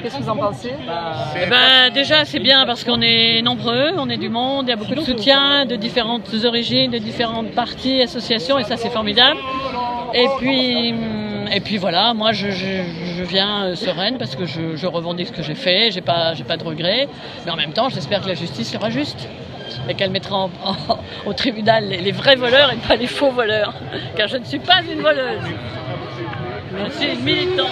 Qu'est-ce que vous en pensez? Déjà c'est bien parce qu'on est nombreux, on est du monde, il y a beaucoup de soutien de différentes origines, de différentes partis, associations et ça c'est formidable. Et puis voilà, moi je viens sereine parce que je revendique ce que j'ai fait, j'ai pas de regrets, mais en même temps j'espère que la justice sera juste et qu'elle mettra au tribunal les vrais voleurs et pas les faux voleurs, car je ne suis pas une voleuse, je suis une militante.